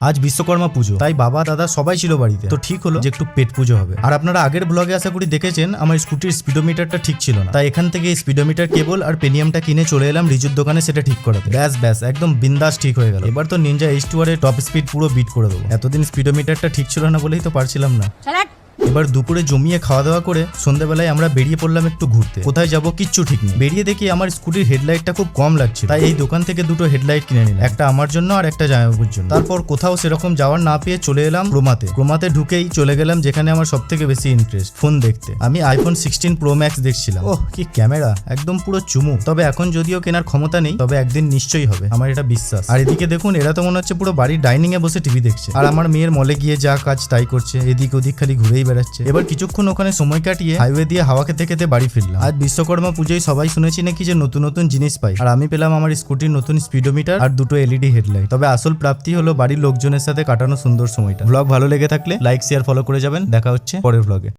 আজ বিশ্বকর্মা পুজো, তাই বাবা দাদা সবাই ছিল বাড়িতে। তো ঠিক হলো যে একটু পেট পুজো হবে। আর আপনারা আগের ব্লগে আশা করি দেখেছেন আমার স্কুটির স্পিডোমিটারটা ঠিক ছিল না, তাই এখান থেকে স্পিডোমিটার কেবল আর পেনিয়ামটা কিনে চলে এলাম রিজুর দোকানে সেটা ঠিক করাতে। ব্যাস একদম বিন্দাস ঠিক হয়ে গেল। এবার তো নিনজা H2R এর টপ স্পিড পুরো বিট করে দেবো। এতদিন স্পিডোমিটারটা ঠিক ছিল না বলেই তো পারছিলাম না। এবার দুপুরে জমিয়ে খাওয়া দাওয়া করে সন্ধ্যাবেলায় আমরা বেরিয়ে পড়লাম একটু ঘুরতে। কোথায় যাব কিচ্ছু ঠিক নেই। বেরিয়ে দেখি আমার স্কুটির হেডলাইটটা খুব কম লাগছে, তাই এই দোকান থেকে দুটো হেডলাইট কিনে নিলাম, একটা আমার জন্য আর একটা জামাইবাবুর জন্য। তারপর কোথাও সেরকম যাওয়ার না পেয়ে চলে এলাম ক্রোমাতে ঢুকেই চলে গেলাম যেখানে আমার সব থেকে বেশি ইন্টারেস্ট, ফোন দেখতে। আমি iPhone 16 Pro Max দেখছিলাম। ওহ কি ক্যামেরা, একদম পুরো চুমু। তবে এখন যদিও কেনার ক্ষমতা নেই, তবে একদিন নিশ্চয়ই হবে, আমার এটা বিশ্বাস। আর এদিকে দেখুন, এরা তো মনে হচ্ছে পুরো বাড়ির ডাইনিং এ বসে টিভি দেখছে, আর আমার মেয়ের মলে গিয়ে যা কাজ তাই করছে, এদিক ওদিক খালি ঘুরেই বেড়াচ্ছে। এবার কিছুক্ষণ ওখানে সময় কাটিয়ে হাইওয়ে দিয়ে হাওয়া খেতে খেতে বাড়ি ফিরলাম। আজ বিশ্বকর্মা পুজোয় সবাই শুনেছি নাকি যে নতুন নতুন জিনিস পাই, আর আমি পেলাম আমার স্কুটির নতুন স্পিডোমিটার আর দুটো LED হেডলাইট। তবে আসল প্রাপ্তি হলো বাড়ির লোকজনের সাথে কাটানো সুন্দর সময়টা। ব্লগ ভালো লেগে থাকলে লাইক শেয়ার ফলো করে যাবেন। দেখা হচ্ছে পরের ব্লগে।